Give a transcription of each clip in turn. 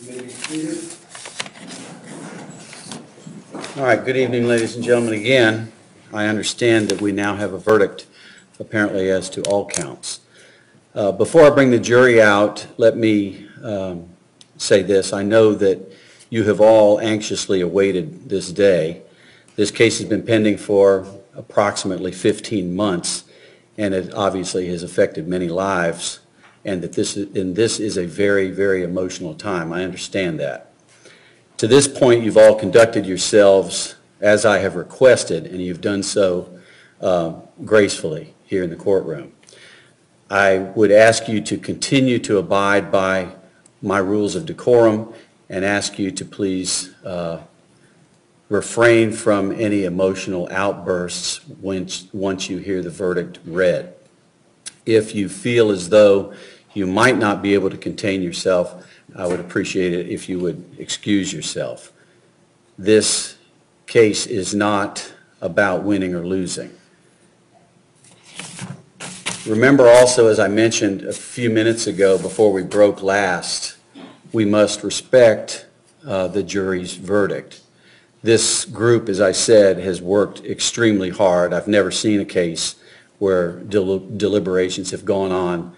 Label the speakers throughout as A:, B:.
A: You may be seated.
B: All right, good evening, ladies and gentlemen. Again, I understand that we now have a verdict, apparently, as to all counts. Before I bring the jury out, let me say this. I know that you have all anxiously awaited this day. This case has been pending for approximately 15 months, and it obviously has affected many lives, and that this is a very, very emotional time. I understand that. To this point, you've all conducted yourselves as I have requested, and you've done so gracefully here in the courtroom. I would ask you to continue to abide by my rules of decorum and ask you to please refrain from any emotional outbursts once you hear the verdict read. If you feel as though you might not be able to contain yourself, I would appreciate it if you would excuse yourself. This case is not about winning or losing. Remember also, as I mentioned a few minutes ago before we broke last, we must respect the jury's verdict. This group, as I said, has worked extremely hard. I've never seen a case where deliberations have gone on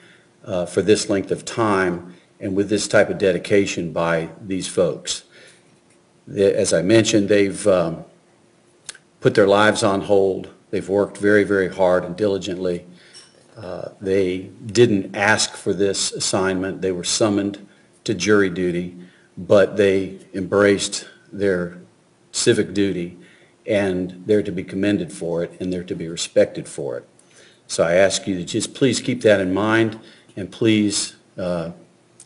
B: for this length of time and with this type of dedication by these folks. As I mentioned, they've put their lives on hold. They've worked very, very hard and diligently. They didn't ask for this assignment. They were summoned to jury duty, but they embraced their civic duty, and they're to be commended for it, and they're to be respected for it. So I ask you to just please keep that in mind, and please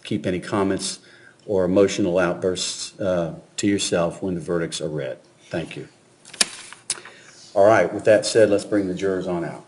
B: keep any comments or emotional outbursts to yourself when the verdicts are read. Thank you. All right, with that said, let's bring the jurors on out.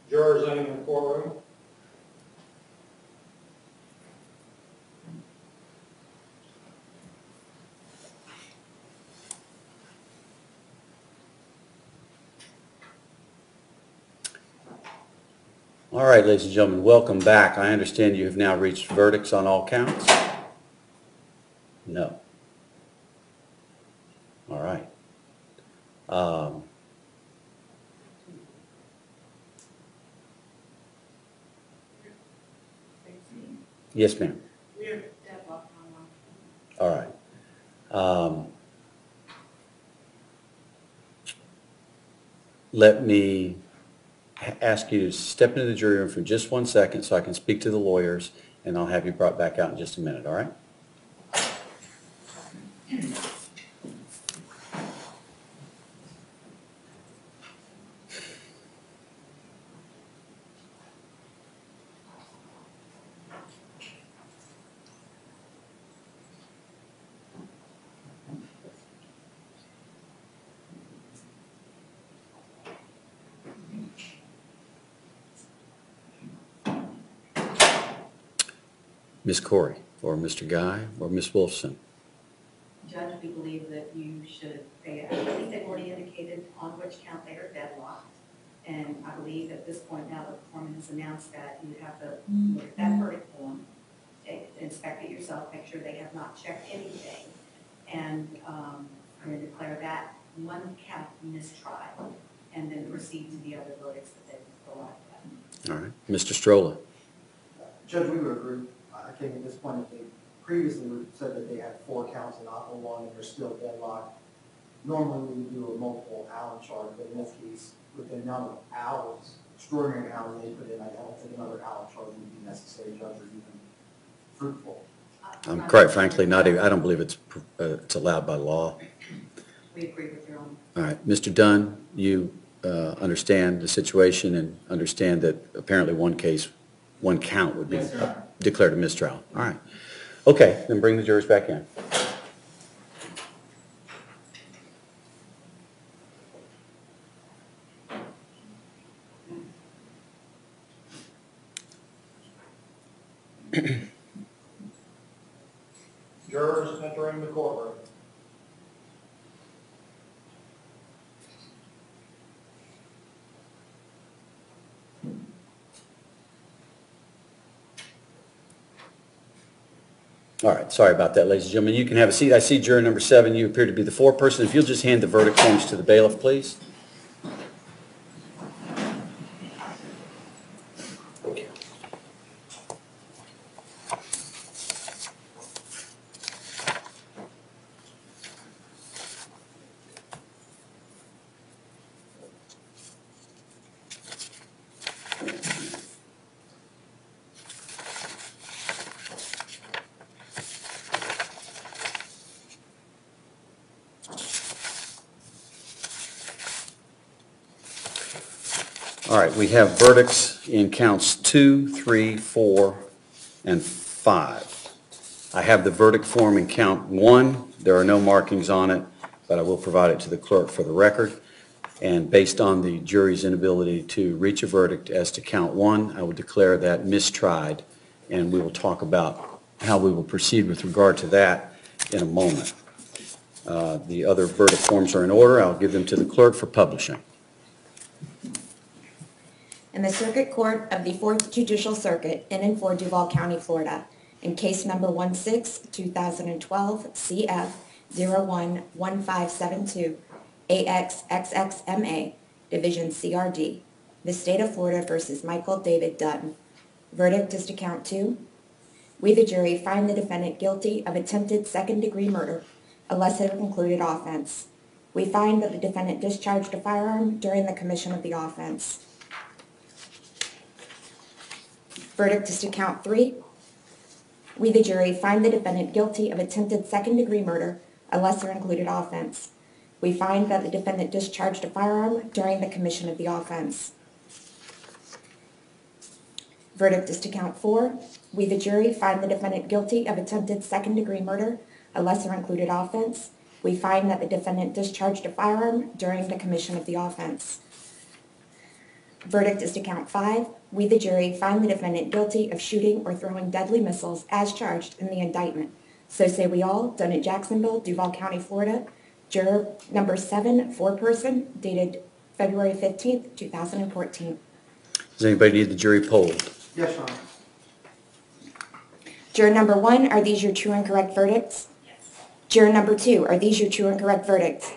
A: Jurors entering the courtroom.
B: All right, ladies and gentlemen, welcome back. I understand you have now reached verdicts on all counts? No. All right. Yes, ma'am.
C: We have deadlock on one.
B: All right. Let me ask you to step into the jury room for just 1 second so I can speak to the lawyers, and I'll have you brought back out in just a minute, all right? Ms. Corey, or Mr. Guy, or Ms. Wolfson.
C: Judge, we believe that you should, I believe they've already indicated on which count they are deadlocked. And I believe at this point now the foreman has announced that you have to look at that verdict form, inspect it yourself, make sure they have not checked anything. And I'm going to declare that one count mistrial and then proceed to the other verdicts that they've arrived at.
B: All right. Mr. Strolla.
D: Judge, we would agree. I think at this point, if they previously said that they had 4 counts and not one, and they're still deadlocked, normally we would do a multiple Allen charge, but in this case, with the amount of hours, extraordinary hours they put in, I don't think another Allen charge would be necessary, Judge, or even fruitful.
B: Quite frankly, not even, I don't believe it's allowed by law.
C: We agree with your own.
B: All right, Mr. Dunn, you understand the situation and understand that apparently one count would be
A: Yes, Your Honor.
B: declared a mistrial. All right. Okay, then bring the jurors back in.
D: Jurors entering the courtroom.
B: All right, sorry about that, ladies and gentlemen. You can have a seat. I see juror number 7. You appear to be the foreperson. If you'll just hand the verdict forms to the bailiff, please. All right, we have verdicts in counts 2, 3, 4, and 5. I have the verdict form in count 1. There are no markings on it, but I will provide it to the clerk for the record. And based on the jury's inability to reach a verdict as to count 1, I will declare that mistried, and we will talk about how we will proceed with regard to that in a moment. The other verdict forms are in order. I'll give them to the clerk for publishing.
E: In the Circuit Court of the 4th Judicial Circuit in and for Duval County, Florida, in case number 16-2012 CF 011572 AXXXMA, Division CRD, the State of Florida versus Michael David Dunn. Verdict is to count 2. We, the jury, find the defendant guilty of attempted second-degree murder, a lesser included offense. We find that the defendant discharged a firearm during the commission of the offense. Verdict is to count 3. We, the jury, find the defendant guilty of attempted second-degree murder, a lesser included offense. We find that the defendant discharged a firearm during the commission of the offense. Verdict is to count 4. We, the jury, find the defendant guilty of attempted second-degree murder, a lesser included offense. We find that the defendant discharged a firearm during the commission of the offense. Verdict is to count 5. We, the jury, find the defendant guilty of shooting or throwing deadly missiles as charged in the indictment. So say we all, done at Jacksonville, Duval County, Florida. Juror number 7, foreperson, dated February 15th, 2014.
B: Does anybody need the jury polled?
D: Yes, Your Honor.
E: Juror number 1, are these your true and correct verdicts? Yes. Juror number 2, are these your true and correct verdicts?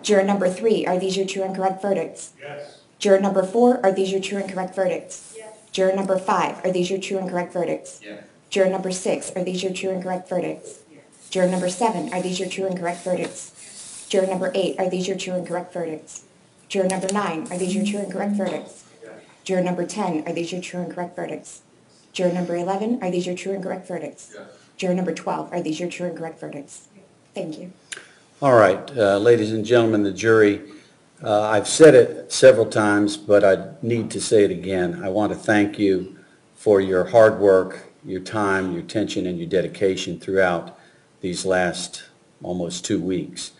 E: Juror number 3, are these your true and correct verdicts?
A: Yes.
E: Juror number 4, are these your true and correct verdicts?
C: Yes.
E: Juror number 5, are these your true and correct verdicts?
A: Yes.
E: Juror number 6, are these your true and correct verdicts?
C: Yes.
E: Juror number 7, are these your true and correct verdicts? Juror number 8, are these your true and correct verdicts? Juror number 9, are these your true and correct verdicts? Juror number 10, are these your true and correct verdicts? Juror number 11, are these your true and correct verdicts?
A: Yes.
E: Juror number 12, are these your true and correct verdicts? Thank you.
B: All right, ladies and gentlemen, the jury, I've said it several times, but I need to say it again. I want to thank you for your hard work, your time, your attention, and your dedication throughout these last almost 2 weeks.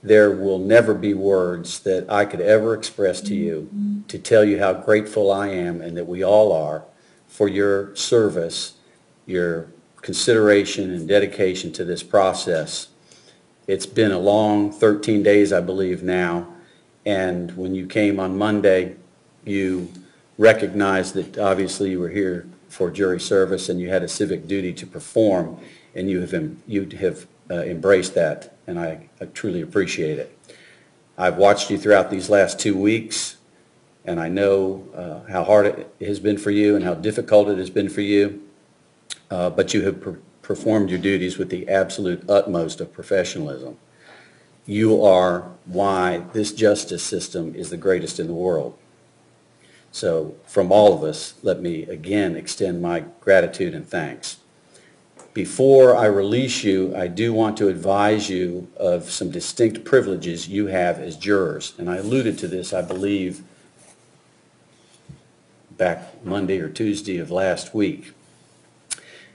B: There will never be words that I could ever express to you to tell you how grateful I am, and that we all are, for your service, your consideration and dedication to this process. It's been a long 13 days, I believe now, and when you came on Monday, you recognized that obviously you were here for jury service and you had a civic duty to perform, and you have embraced that, and I truly appreciate it. I've watched you throughout these last 2 weeks, and I know how hard it has been for you and how difficult it has been for you, but you have performed your duties with the absolute utmost of professionalism. You are why this justice system is the greatest in the world. So from all of us, let me again extend my gratitude and thanks. Before I release you, I do want to advise you of some distinct privileges you have as jurors. And I alluded to this, I believe, back Monday or Tuesday of last week.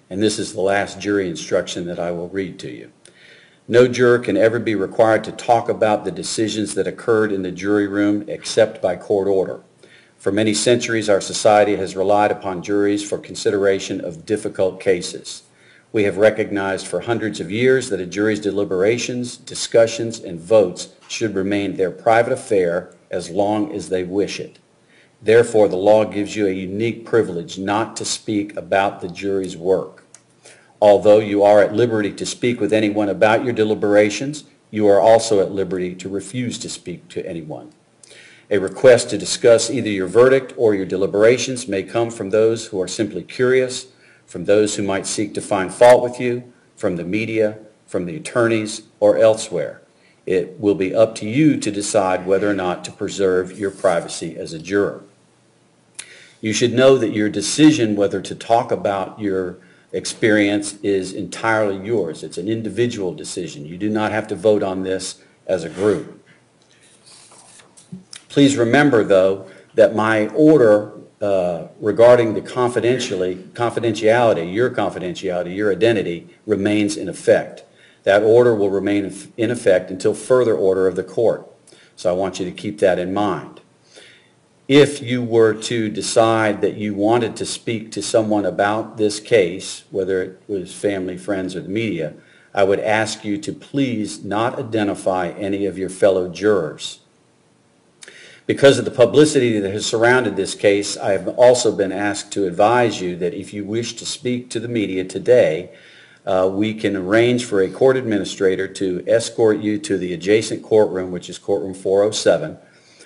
B: And this is the last jury instruction that I will read to you. No juror can ever be required to talk about the decisions that occurred in the jury room except by court order. For many centuries, our society has relied upon juries for consideration of difficult cases. We have recognized for hundreds of years that a jury's deliberations, discussions, and votes should remain their private affair as long as they wish it. Therefore, the law gives you a unique privilege not to speak about the jury's work. Although you are at liberty to speak with anyone about your deliberations, you are also at liberty to refuse to speak to anyone. A request to discuss either your verdict or your deliberations may come from those who are simply curious, from those who might seek to find fault with you, from the media, from the attorneys, or elsewhere. It will be up to you to decide whether or not to preserve your privacy as a juror. You should know that your decision whether to talk about your experience is entirely yours. It's an individual decision. You do not have to vote on this as a group. Please remember, though, that my order regarding the confidentiality, your identity, remains in effect. That order will remain in effect until further order of the court. So I want you to keep that in mind. If you were to decide that you wanted to speak to someone about this case, whether it was family, friends, or the media, I would ask you to please not identify any of your fellow jurors. Because of the publicity that has surrounded this case, I have also been asked to advise you that if you wish to speak to the media today, we can arrange for a court administrator to escort you to the adjacent courtroom, which is courtroom 407,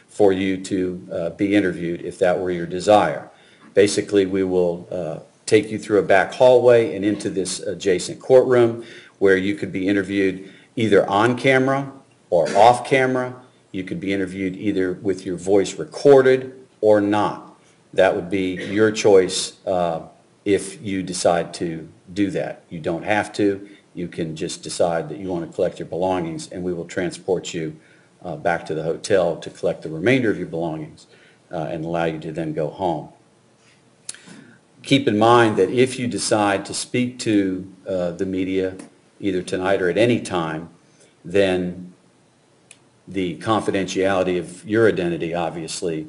B: for you to be interviewed if that were your desire. Basically, we will take you through a back hallway and into this adjacent courtroom where you could be interviewed either on camera or off camera. You could be interviewed either with your voice recorded or not. That would be your choice if you decide to do that. You don't have to. You can just decide that you want to collect your belongings, and we will transport you back to the hotel to collect the remainder of your belongings and allow you to then go home. Keep in mind that if you decide to speak to the media either tonight or at any time, then the confidentiality of your identity obviously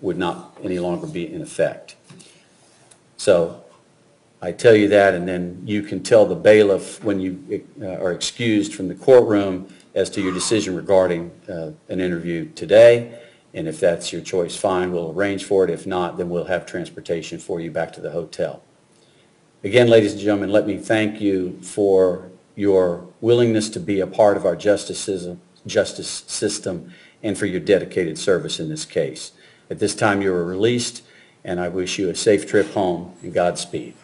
B: would not any longer be in effect. So I tell you that, and then you can tell the bailiff when you are excused from the courtroom as to your decision regarding an interview today. And if that's your choice, fine, we'll arrange for it. If not, then we'll have transportation for you back to the hotel. Again, ladies and gentlemen, let me thank you for your willingness to be a part of our justice system and for your dedicated service in this case. At this time, you are released, and I wish you a safe trip home and Godspeed.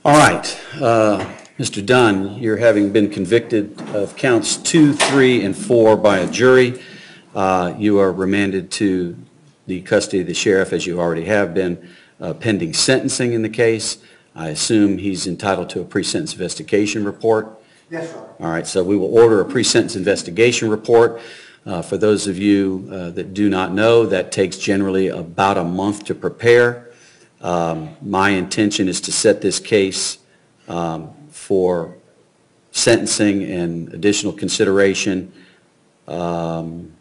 B: All right, Mr. Dunn, you're having been convicted of counts 2, 3, and 4 by a jury. You are remanded to the custody of the sheriff, as you already have been, pending sentencing in the case. I assume he's entitled to a pre-sentence investigation report.
D: Yes, Your Honor.
B: All right, so we will order a pre-sentence investigation report. For those of you that do not know, that takes generally about a month to prepare. My intention is to set this case for sentencing and additional consideration on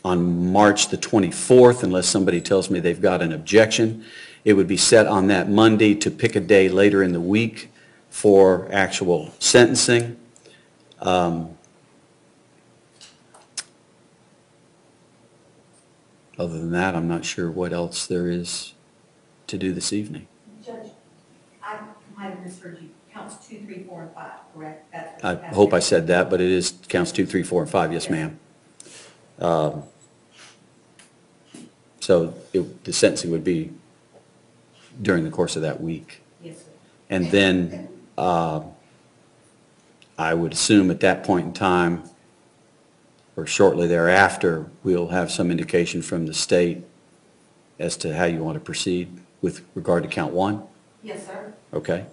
B: March the 24th, unless somebody tells me they've got an objection. It would be set on that Monday to pick a day later in the week for actual sentencing. Other than that, I'm not sure what else there is to do this evening.
C: Judge, I might have misheard you. counts 2, 3, 4, and 5, correct? That's
B: I
C: what you
B: hope I
C: have.
B: said that, but it is, counts 2, 3, 4, and 5, yes, ma'am. So the sentencing would be during the course of that week.
C: Yes, sir.
B: And then I would assume at that point in time, or shortly thereafter, we'll have some indication from the state as to how you want to proceed with regard to count 1?
C: Yes, sir.
B: Okay.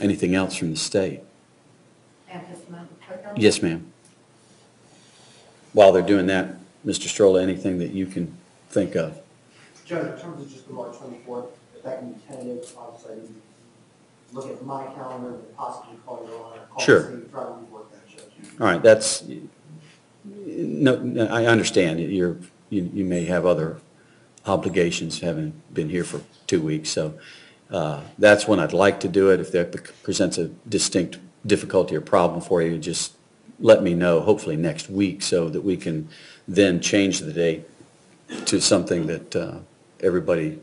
B: Anything else from the state?
C: And testimony.
B: Yes, ma'am. While they're doing that, Mr. Strolla, anything that you can think of?
D: Judge, in terms of just the March 24th, if that can be tentative, obviously, I need to look at my calendar and possibly call your honor.
B: Sure.
D: Try to rework that, Judge.
B: All right, that's, no, I understand. You may have other obligations, having been here for 2 weeks, so that's when I'd like to do it. If that presents a distinct difficulty or problem for you, just let me know, hopefully next week, so that we can then change the date to something that everybody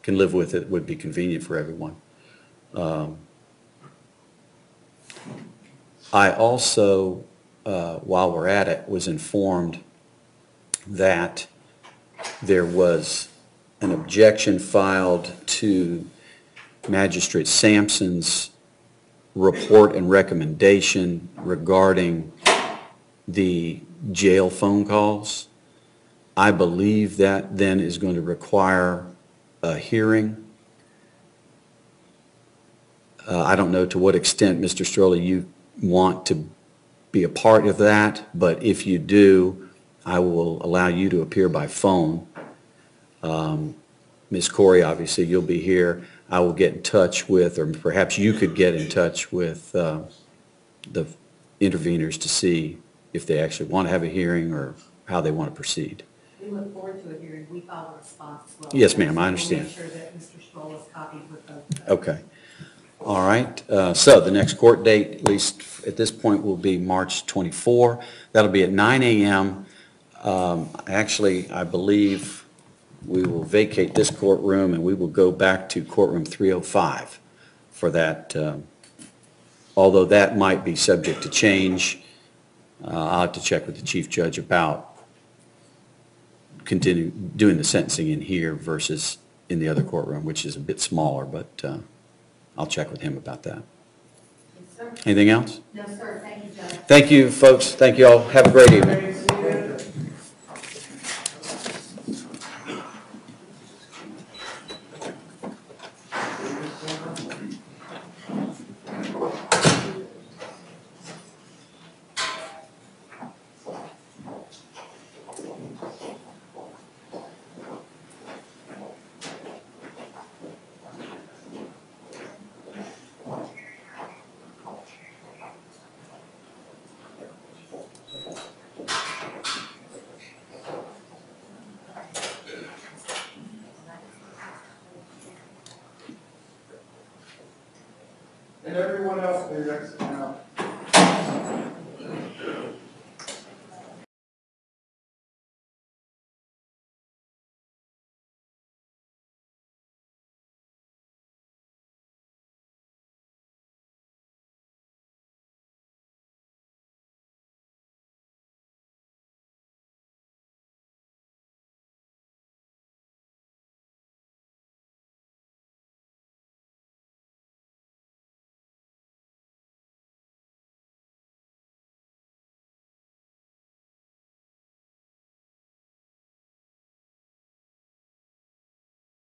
B: can live with. It would be convenient for everyone. I also, while we're at it, was informed that there was an objection filed to Magistrate Sampson's report and recommendation regarding the jail phone calls. I believe that then is going to require a hearing. I don't know to what extent, Mr. Strolla, you want to be a part of that, but if you do, I will allow you to appear by phone. Ms. Corey, obviously, you'll be here. I will get in touch with, or perhaps you could get in touch with the interveners to see if they actually want to have a hearing or how they want to proceed.
C: We look forward to a hearing. We file a response as well.
B: Yes, ma'am, I understand.
C: We'll make sure that Mr. Stroll is copied with the.
B: Okay. All right. So the next court date, at least at this point, will be March 24. That'll be at 9 a.m. Actually, I believe we will vacate this courtroom and we will go back to courtroom 305 for that. Although that might be subject to change, I'll have to check with the chief judge about continue doing the sentencing in here versus in the other courtroom, which is a bit smaller, but I'll check with him about that.
C: Yes, sir.
B: Anything else?
C: No, sir. Thank you, Judge.
B: Thank you, folks. Thank you all. Have a great evening.
A: And everyone else, please exit.